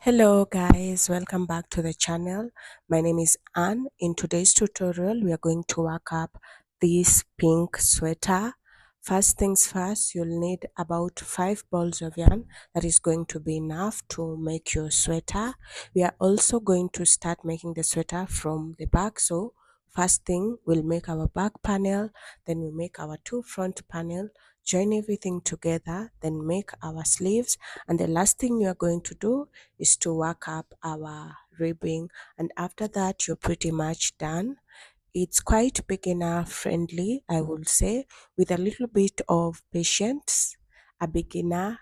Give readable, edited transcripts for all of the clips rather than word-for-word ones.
Hello guys, welcome back to the channel. My name is Anne. In today's tutorial, we are going to work up this pink sweater. First things first, you'll need about 5 balls of yarn. That is going to be enough to make your sweater. We are also going to start making the sweater from the back. So first thing, we'll make our back panel, then we make our two front panel, join everything together, then make our sleeves, and the last thing you are going to do is to work up our ribbing, and after that you're pretty much done. It's quite beginner friendly, I would say. With a little bit of patience, a beginner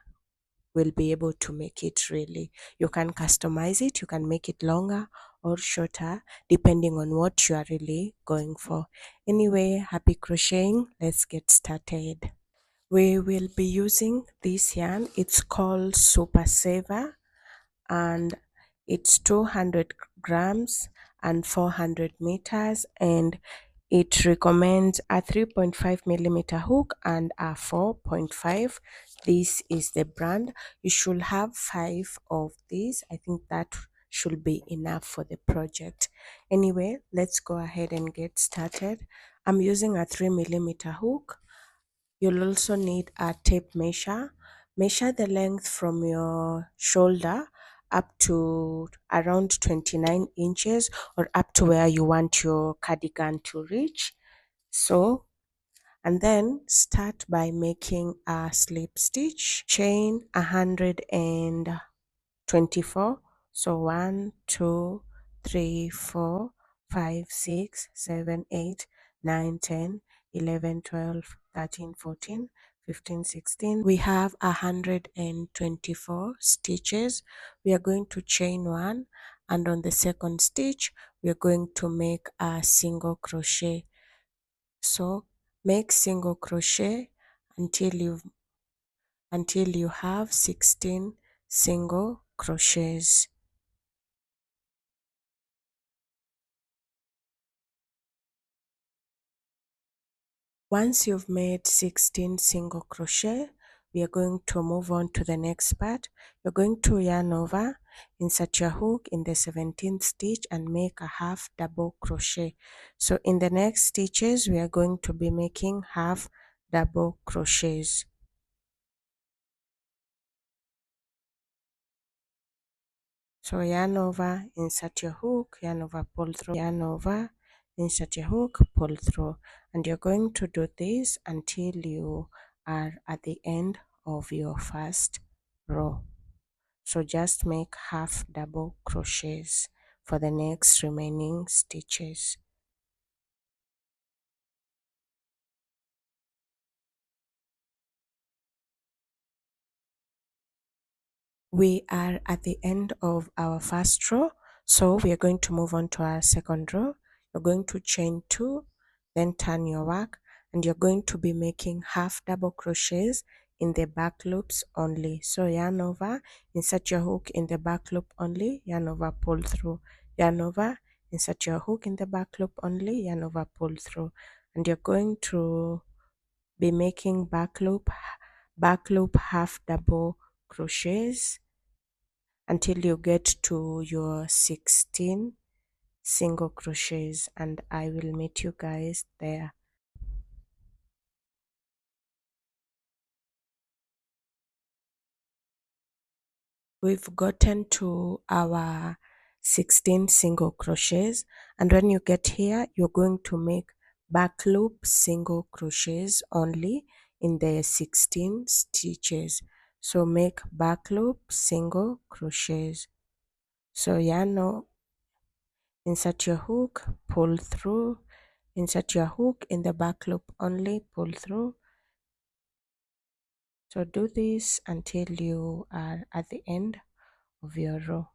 will be able to make it. Really, you can customize it, you can make it longer or shorter depending on what you are really going for. Anyway, happy crocheting, let's get started. We will be using this yarn, it's called Super Saver, and it's 200 grams and 400 meters, and it recommends a 3.5 millimeter hook and a 4.5. This is the brand. You should have 5 of these. I think that should be enough for the project. Anyway, let's go ahead and get started. I'm using a 3 millimeter hook. You'll also need a tape measure. Measure the length from your shoulder up to around 29 inches, or up to where you want your cardigan to reach. So, and then start by making a slip stitch. Chain 124. So 1, 2, 3, 4, 5, 6, 7, 8, 9, 10, 11, 12, 13, 14, 15, 16. We have 124 stitches. We are going to chain one, and on the second stitch we are going to make a single crochet. So make single crochet until you have 16 single crochets. Once you've made 16 single crochet, we are going to move on to the next part. You're going to yarn over, insert your hook in the 17th stitch and make a half double crochet. So in the next stitches, we are going to be making half double crochets. So yarn over, insert your hook, yarn over, pull through, yarn over, insert your hook, pull through, and you're going to do this until you are at the end of your first row. So just make half double crochets for the next remaining stitches. We are at the end of our first row, so we are going to move on to our second row. You're going to chain 2, then turn your work, and you're going to be making half double crochets in the back loops only. So yarn over, insert your hook in the back loop only, yarn over, pull through, yarn over, insert your hook in the back loop only, yarn over, pull through, and you're going to be making back loop half double crochets until you get to your 16 single crochets, and I will meet you guys there. We've gotten to our 16 single crochets, and when you get here you're going to make back loop single crochets only in the 16 stitches. So make back loop single crochets. So yarn, insert your hook, pull through, insert your hook in the back loop only, pull through. So do this until you are at the end of your row.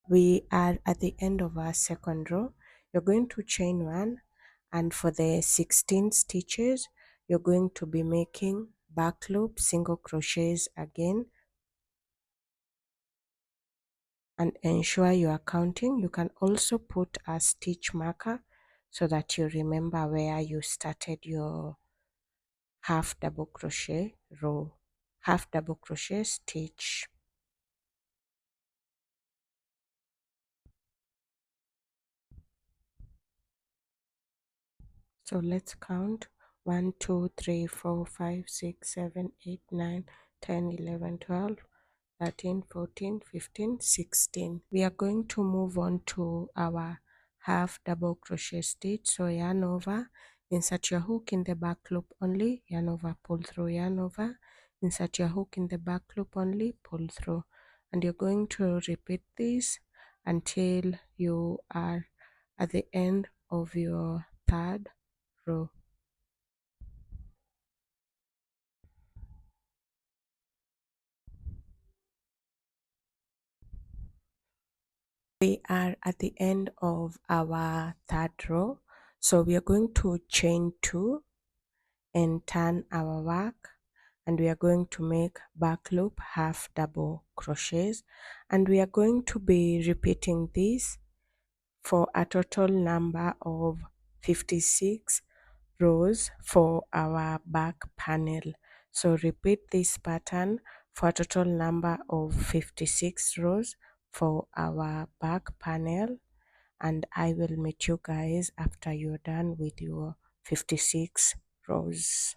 We are at the end of our second row. You're going to chain 1, and for the 16 stitches you're going to be making back loop single crochets again, and ensure you are counting. You can also put a stitch marker so that you remember where you started your half double crochet row, half double crochet stitch. So let's count 1, 2, 3, 4, 5, 6, 7, 8, 9, 10, 11, 12, 13, 14, 15, 16. We are going to move on to our half double crochet stitch. So yarn over, insert your hook in the back loop only, yarn over, pull through, yarn over, insert your hook in the back loop only, pull through. And you're going to repeat this until you are at the end of your third row. We are at the end of our third row, so we are going to chain 2 and turn our work, and we are going to make back loop half double crochets, and we are going to be repeating this for a total number of 56 rows for our back panel. So repeat this pattern for a total number of 56 rows for our back panel, and I will meet you guys after you're done with your 56 rows.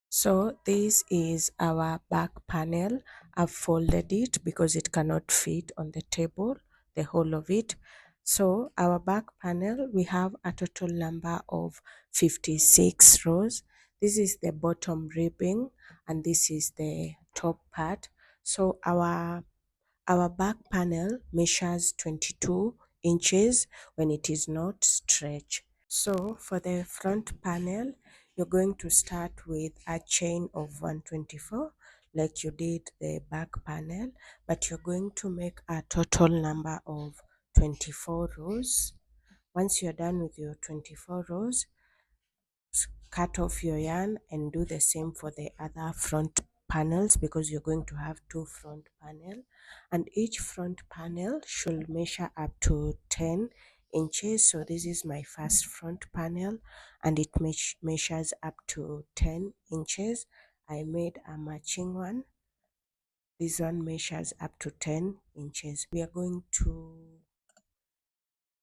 So this is our back panel. I've folded it because it cannot fit on the table, the whole of it. So our back panel, we have a total number of 56 rows. This is the bottom ribbing and this is the top part. So our back panel measures 22 inches when it is not stretched. So for the front panel, you're going to start with a chain of 124 like you did the back panel, but you're going to make a total number of 24 rows. Once you're done with your 24 rows, cut off your yarn and do the same for the other front panels because you're going to have two front panel, and each front panel should measure up to 10 inches. So this is my first front panel and it measures up to 10 inches. I made a matching one. This one measures up to 10 inches. We are going to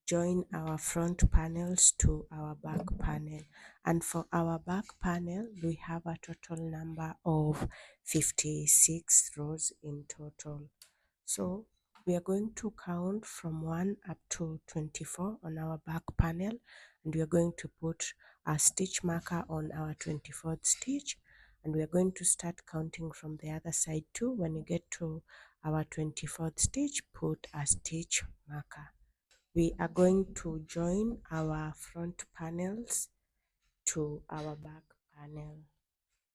join our front panels to our back panel, and for our back panel we have a total number of 56 rows in total. So we are going to count from 1 up to 24 on our back panel, and we are going to put a stitch marker on our 24th stitch, and we are going to start counting from the other side too. When you get to our 24th stitch, put a stitch marker. We are going to join our front panels to our back panel.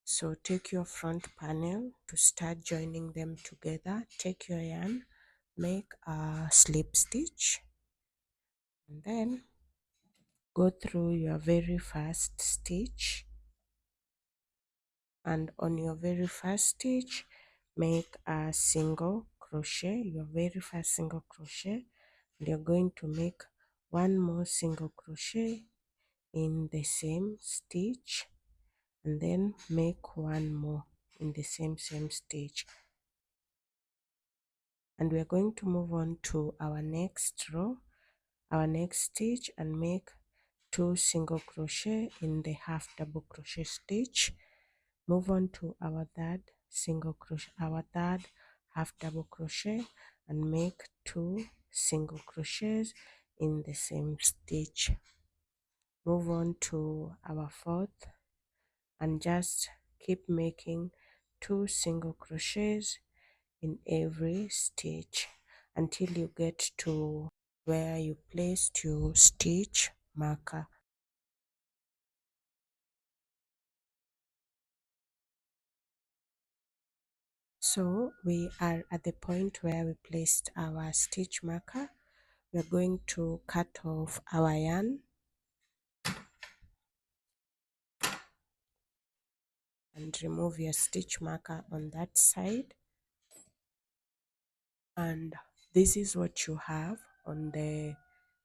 So take your front panel to start joining them together. Take your yarn, make a slip stitch, and then go through your very first stitch, and on your very first stitch make a single crochet, your very first single crochet, and you're going to make one more single crochet in the same stitch, and then make one more in the same stitch, and we are going to move on to our next row, our next stitch, and make 2 single crochet in the half double crochet stitch. Move on to our third single crochet, our third half double crochet, and make 2 single crochets in the same stitch. Move on to our fourth and just keep making 2 single crochets in every stitch until you get to where you placed your stitch marker. So we are at the point where we placed our stitch marker. We're going to cut off our yarn and remove your stitch marker on that side, and this is what you have on the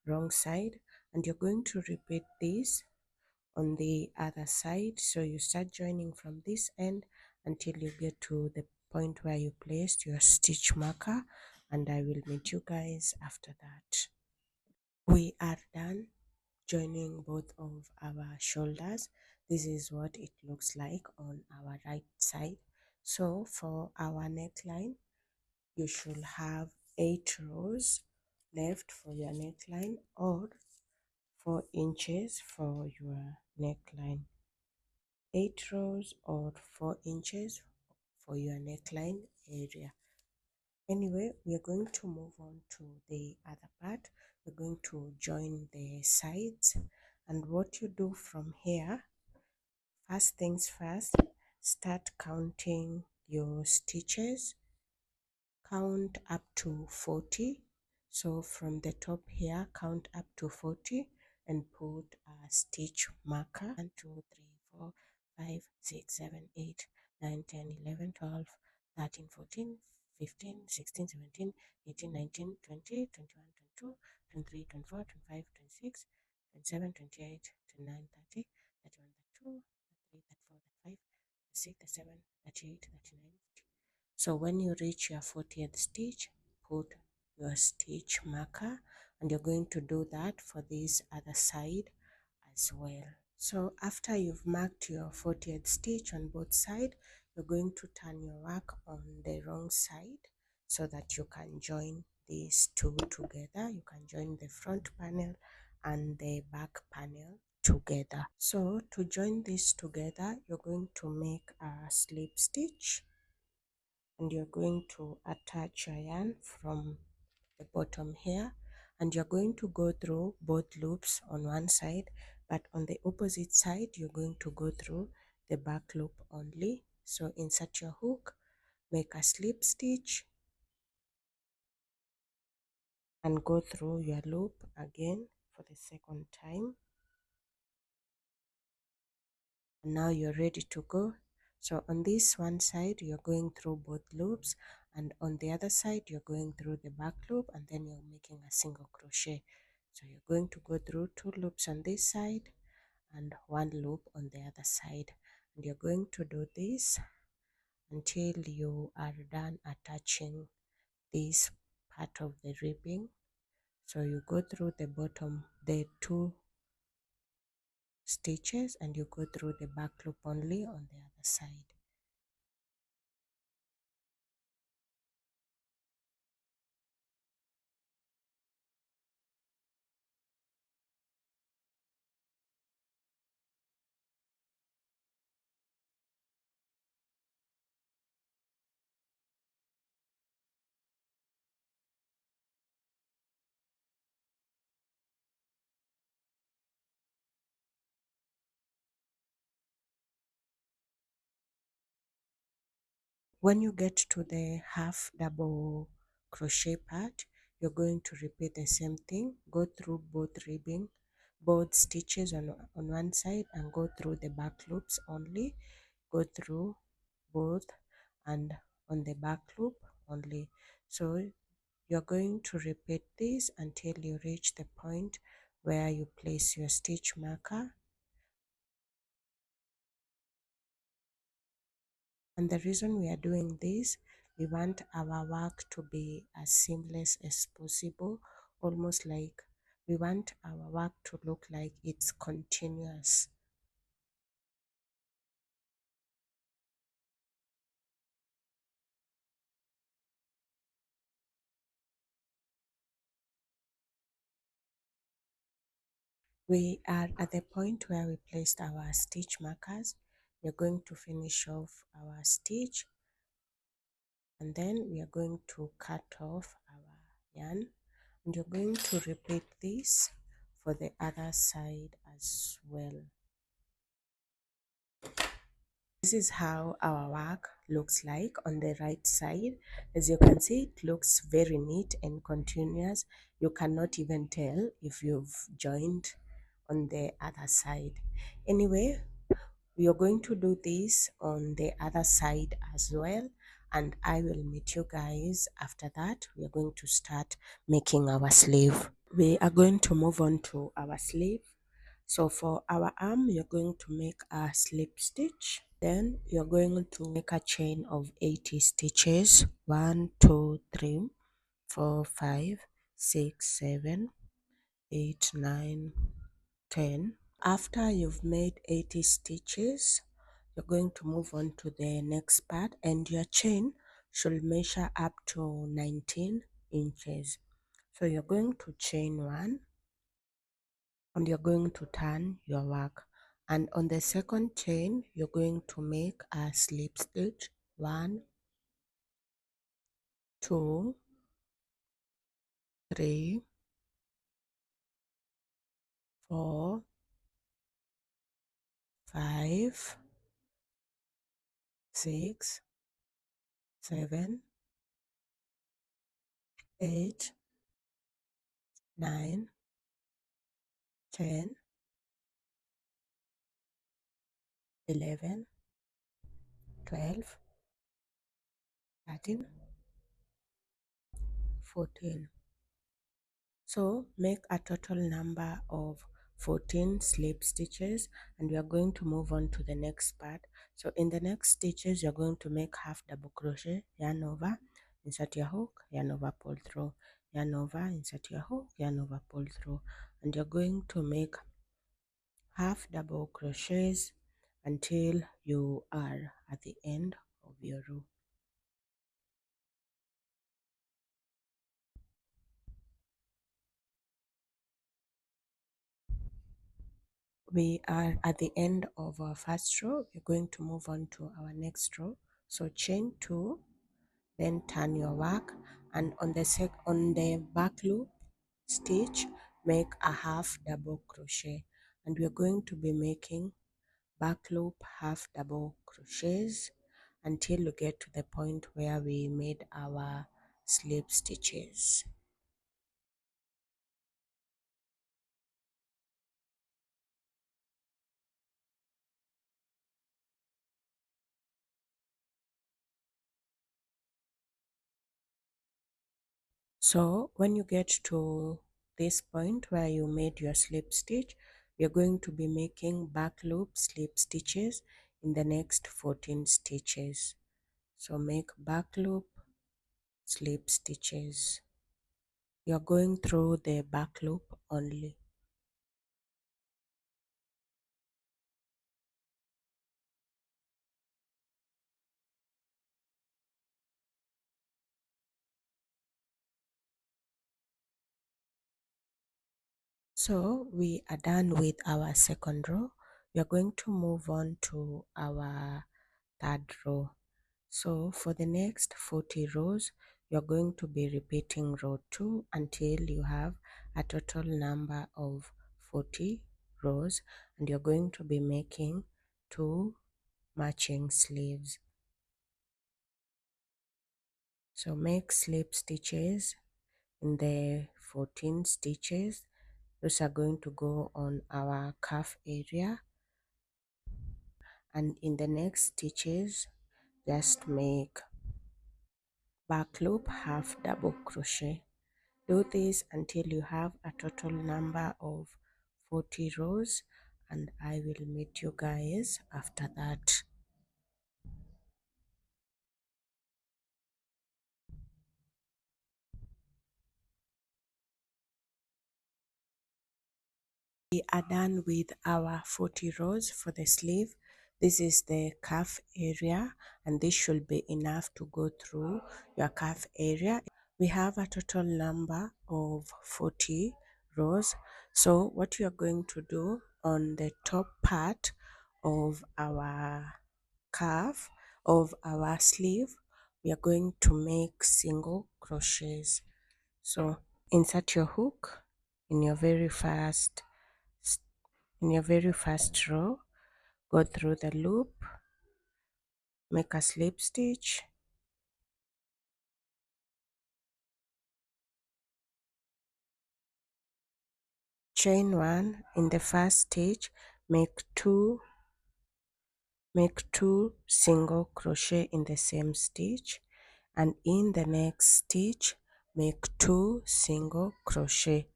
wrong side, and you're going to repeat this on the other side. So you start joining from this end until you get to the point where you placed your stitch marker, and I will meet you guys after that. We are done joining both of our shoulders. This is what it looks like on our right side. So for our neckline, you should have 8 rows left for your neckline, or 4 inches for your neckline. 8 rows or 4 inches for your neckline area. Anyway, we are going to move on to the other part. We're going to join the sides, and what you do from here, first things first, start counting your stitches. Count up to 40. So from the top here, count up to 40 and put a stitch marker. 1, 2, 3, 4, 5, 6, 7, 8, 9, 10, 11, 12, 13, 14, 15, 16, 17, 18, 19, 20, 21, 22, 23, 24, 25, 26, 27, 28, 29, 30, 31, 32, 33, 34, 35, 36, 37, 38, 39. So when you reach your 40th stitch, put your stitch marker, and you're going to do that for this other side as well. So after you've marked your 40th stitch on both sides, you're going to turn your work on the wrong side so that you can join these two together. You can join the front panel and the back panel together. So to join this together, you're going to make a slip stitch, and you're going to attach your yarn from the bottom here, and you're going to go through both loops on one side, but on the opposite side you're going to go through the back loop only. So insert your hook, make a slip stitch, and go through your loop again for the second time. And now you're ready to go. So on this one side you're going through both loops, and on the other side you're going through the back loop, and then you're making a single crochet. So you're going to go through 2 loops on this side and 1 loop on the other side, and you're going to do this until you are done attaching this part of the ribbing. So you go through the bottom, the 2 stitches, and you go through the back loop only on the other side. When you get to the half double crochet part, you're going to repeat the same thing. Go through both ribbing, both stitches on one side, and go through the back loops only. Go through both and on the back loop only. So you're going to repeat this until you reach the point where you place your stitch marker. And the reason we are doing this, we want our work to be as seamless as possible, almost like we want our work to look like it's continuous. We are at the point where we placed our stitch markers. We're going to finish off our stitch, and then we are going to cut off our yarn, and you're going to repeat this for the other side as well. This is how our work looks like on the right side. As you can see, it looks very neat and continuous. You cannot even tell if you've joined on the other side. Anyway, we are going to do this on the other side as well, and I will meet you guys after that. We are going to start making our sleeve. We are going to move on to our sleeve. So for our arm, you're going to make a slip stitch. Then you're going to make a chain of 80 stitches. 1, 2, 3, 4, 5, 6, 7, 8, 9, 10. After you've made 80 stitches, you're going to move on to the next part, and your chain should measure up to 19 inches. So you're going to chain 1, and you're going to turn your work, and on the second chain you're going to make a slip stitch. 1, 2, 3, 4, 5, 6, 7, 8, 9, 10, 11, 12, 13, 14. So make a total number of 14 slip stitches, and we are going to move on to the next part. So in the next stitches, you're going to make half double crochet, yarn over, insert your hook, yarn over, pull through, yarn over, insert your hook, yarn over, pull through, and you're going to make half double crochets until you are at the end of your row. We are at the end of our first row. We're going to move on to our next row. So chain 2, then turn your work, and on the back loop stitch, make a half double crochet, and we're going to be making back loop half double crochets until we get to the point where we made our slip stitches. So when you get to this point where you made your slip stitch, you're going to be making back loop slip stitches in the next 14 stitches. So make back loop slip stitches. You're going through the back loop only. So we are done with our second row. We are going to move on to our third row. So for the next 40 rows, you're going to be repeating row 2 until you have a total number of 40 rows, and you're going to be making 2 matching sleeves. So make slip stitches in the 14 stitches. Those are going to go on our cuff area, and in the next stitches just make back loop half double crochet. Do this until you have a total number of 40 rows, and I will meet you guys after that. We are done with our 40 rows for the sleeve. This is the cuff area, and this should be enough to go through your cuff area. We have a total number of 40 rows. So what you are going to do on the top part of our cuff of our sleeve, we are going to make single crochets. So insert your hook in your very first row, go through the loop, make a slip stitch, chain 1 in the first stitch, make two single crochet in the same stitch, and in the next stitch make 2 single crochet.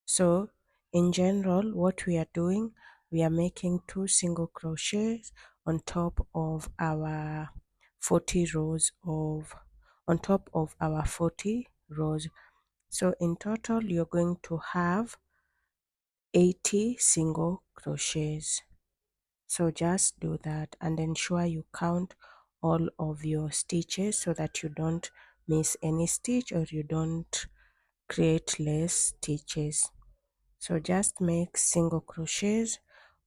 So in general, what we are doing, we are making 2 single crochets on top of our 40 rows of on top of our 40 rows. So in total you're going to have 80 single crochets. So just do that and ensure you count all of your stitches so that you don't miss any stitch or you don't create less stitches. So just make single crochets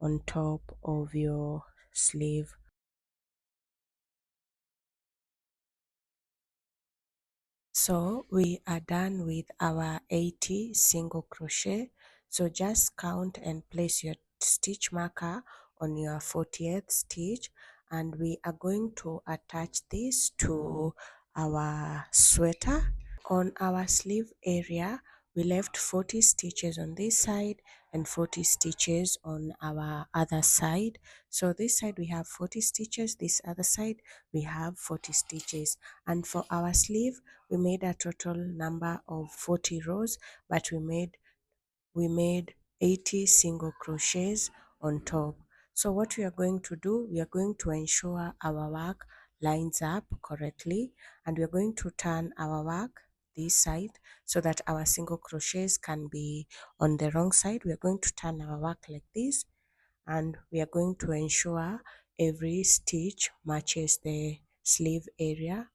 on top of your sleeve. So we are done with our 80 single crochet. So just count and place your stitch marker on your 40th stitch, and we are going to attach this to our sweater. On our sleeve area, we left 40 stitches on this side and 40 stitches on our other side. So this side we have 40 stitches, this other side we have 40 stitches. And for our sleeve, we made a total number of 40 rows, but we made 80 single crochets on top. So what we are going to do, we are going to ensure our work lines up correctly, and we are going to turn our work this side so that our single crochets can be on the wrong side. We are going to turn our work like this, and we are going to ensure every stitch matches the sleeve area,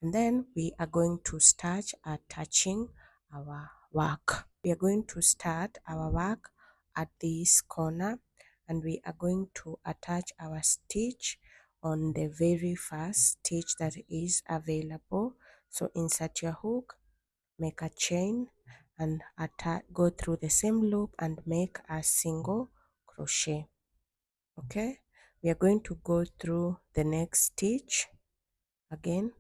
and then we are going to start attaching our work. We are going to start our work at this corner, and we are going to attach our stitch on the very first stitch that is available. So insert your hook, make a chain, and go through the same loop and make a single crochet. Okay, we are going to go through the next stitch again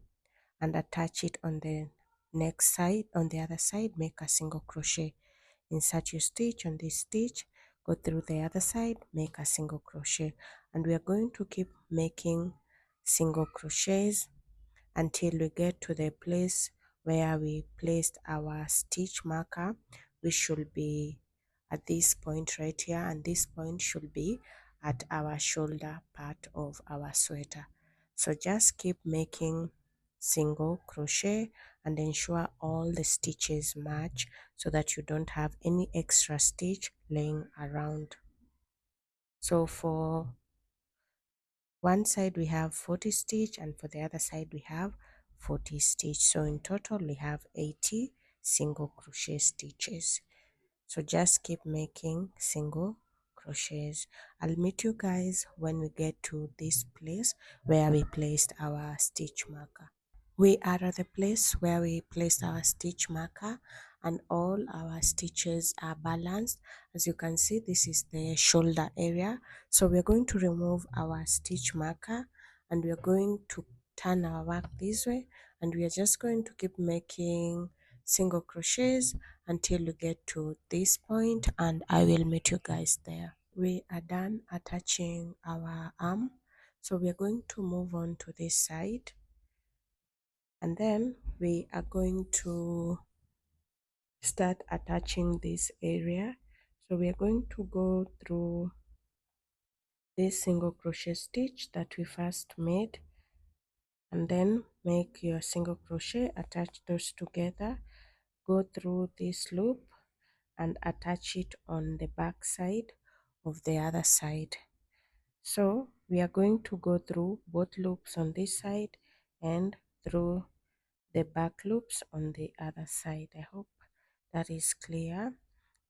and attach it on the next side. On the other side, make a single crochet, insert your stitch on this stitch, go through the other side, make a single crochet, and we are going to keep making single crochets until we get to the place where we placed our stitch marker. We should be at this point right here, and this point should be at our shoulder part of our sweater. So just keep making single crochet and ensure all the stitches match so that you don't have any extra stitch laying around. So for one side we have 40 stitch and for the other side we have 40 stitch. So in total we have 80 single crochet stitches. So just keep making single crochets. I'll meet you guys when we get to this place where we placed our stitch marker. We are at the place where we placed our stitch marker, and all our stitches are balanced. As you can see, this is the shoulder area. So we're going to remove our stitch marker and we're going to turn our work this way, and we are just going to keep making single crochets until we get to this point, and I will meet you guys there. We are done attaching our arm, so we are going to move on to this side, and then we are going to start attaching this area. So we are going to go through this single crochet stitch that we first made, and then make your single crochet, attach those together, go through this loop and attach it on the back side of the other side. So we are going to go through both loops on this side and through the back loops on the other side. I hope that is clear.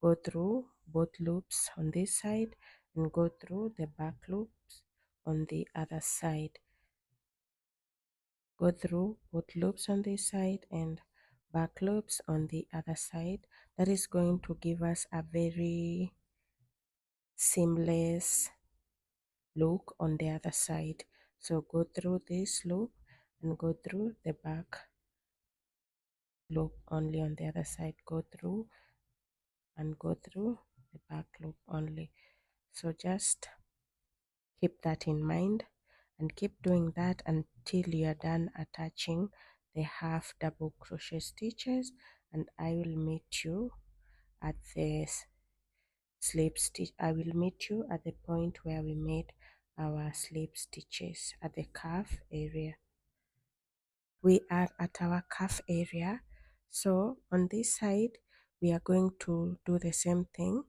Go through both loops on this side and go through the back loops on the other side. Go through both loops on this side and back loops on the other side. That is going to give us a very seamless look on the other side. So go through this loop and go through the back loop only on the other side. Go through and go through the back loop only. So just keep that in mind and keep doing that until you are done attaching the half double crochet stitches, and I will meet you at the slip stitch. I will meet you at the point where we made our slip stitches at the cuff area. We are at our cuff area, so on this side we are going to do the same thing.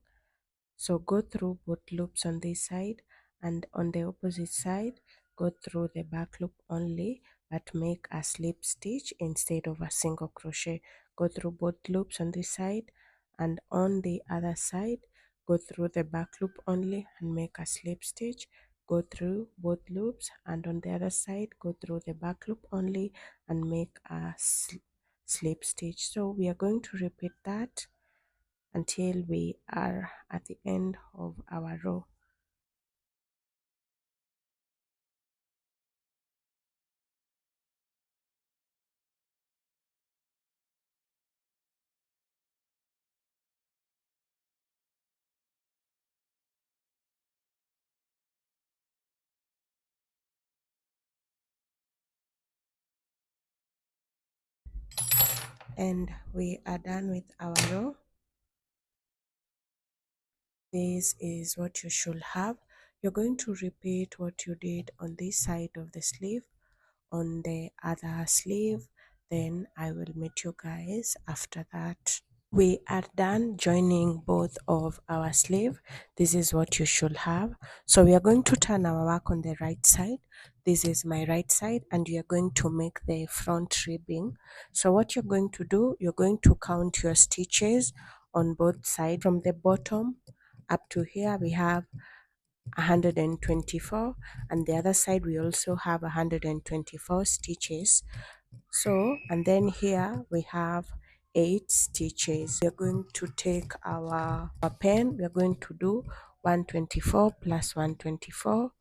So go through both loops on this side, and on the opposite side go through the back loop only, but make a slip stitch instead of a single crochet. Go through both loops on this side, and on the other side go through the back loop only and make a slip stitch. Go through both loops, and on the other side go through the back loop only and make a slip stitch. So we are going to repeat that until we are at the end of our row. And we are done with our row. This is what you should have. You're going to repeat what you did on this side of the sleeve on the other sleeve, then I will meet you guys after that. We are done joining both of our sleeve. This is what you should have. So we are going to turn our work on the right side. This is my right side, and you are going to make the front ribbing. So what you're going to do, you're going to count your stitches on both sides. From the bottom up to here we have 124, and the other side we also have 124 stitches. So, and then here we have 8 stitches. We are going to take our pen. We are going to do 124 plus 124.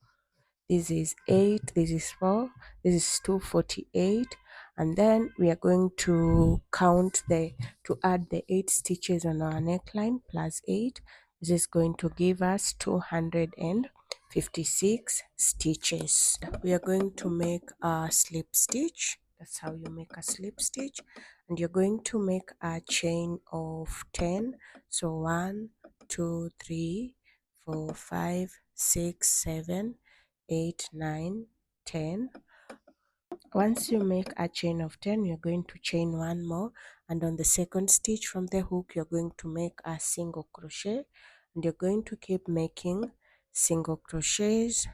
This is 8, this is 4, this is 248, and then we are going to to add the 8 stitches on our neckline plus 8. This is going to give us 256 stitches. We are going to make a slip stitch. That's how you make a slip stitch, and you're going to make a chain of 10. So 1, 2, 3, 4, 5, 6, 7, 8, 9, 10. Once you make a chain of 10, you're going to chain one more, and on the second stitch from the hook you're going to make a single crochet, and you're going to keep making single crochets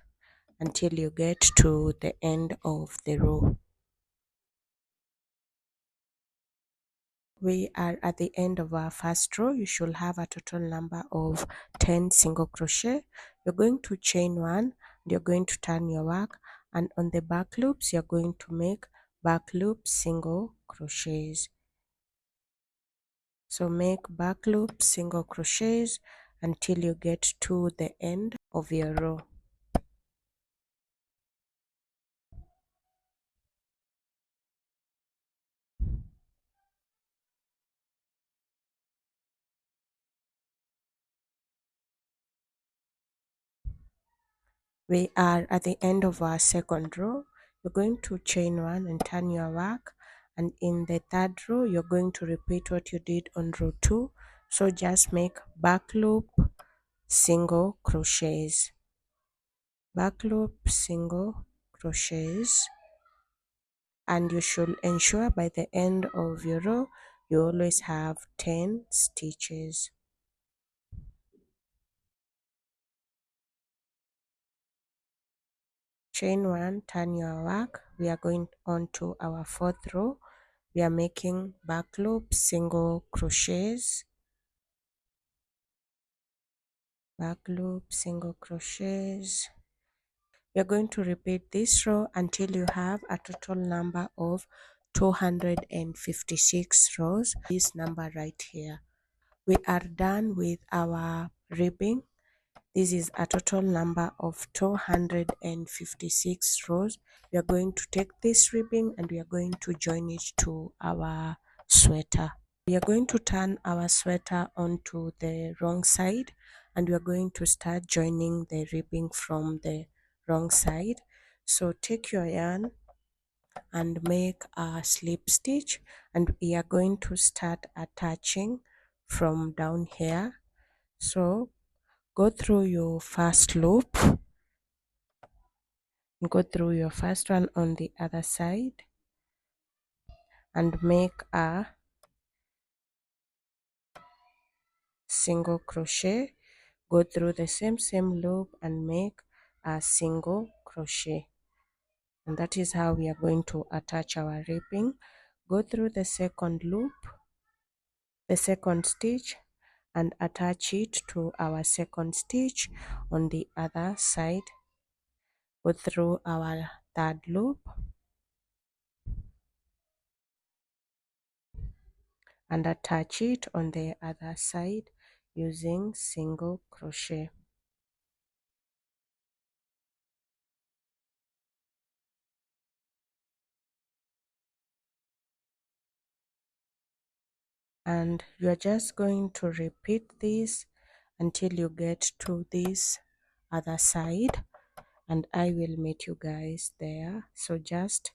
until you get to the end of the row. We are at the end of our first row. You should have a total number of 10 single crochet. You're going to chain one, and you're going to turn your work, and on the back loops you're going to make back loop single crochets. So make back loop single crochets until you get to the end of your row. We are at the end of our second row. You're going to chain one and turn your work, and in the third row you're going to repeat what you did on row 2. So just make back loop single crochets, back loop single crochets, and you should ensure by the end of your row you always have 10 stitches. Chain one, turn your work. We are going on to our fourth row. We are making back loop single crochets, back loop single crochets. We are going to repeat this row until you have a total number of 256 rows. This number right here. We are done with our ribbing. This is a total number of 256 rows. We are going to take this ribbing and we are going to join it to our sweater. We are going to turn our sweater onto the wrong side, and we are going to start joining the ribbing from the wrong side. So take your yarn and make a slip stitch, and we are going to start attaching from down here. So go through your first loop, go through your first one on the other side and make a single crochet. Go through the same loop and make a single crochet. And that is how we are going to attach our ribbing. Go through the second loop, the second stitch, and attach it to our second stitch on the other side. Go through our third loop and attach it on the other side using single crochet. And you're just going to repeat this until you get to this other side, and I will meet you guys there. So just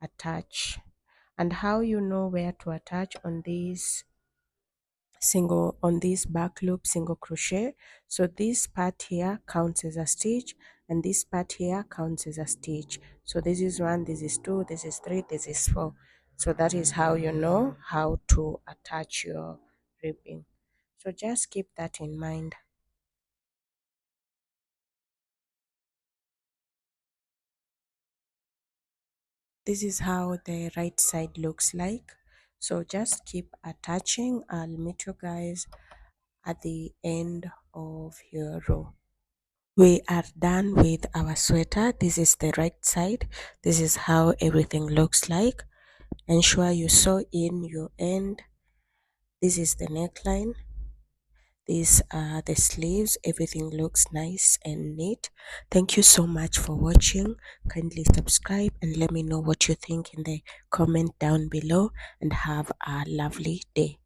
attach. And how you know where to attach on this back loop single crochet, so this part here counts as a stitch and this part here counts as a stitch. So this is 1, this is 2, this is 3, this is 4. So that is how you know how to attach your ribbing. So just keep that in mind. This is how the right side looks like. So just keep attaching. I'll meet you guys at the end of your row. We are done with our sweater. This is the right side. This is how everything looks like. Ensure you sew in your end. This is the neckline. These are the sleeves. Everything looks nice and neat. Thank you so much for watching. Kindly subscribe and let me know what you think in the comment down below, and have a lovely day.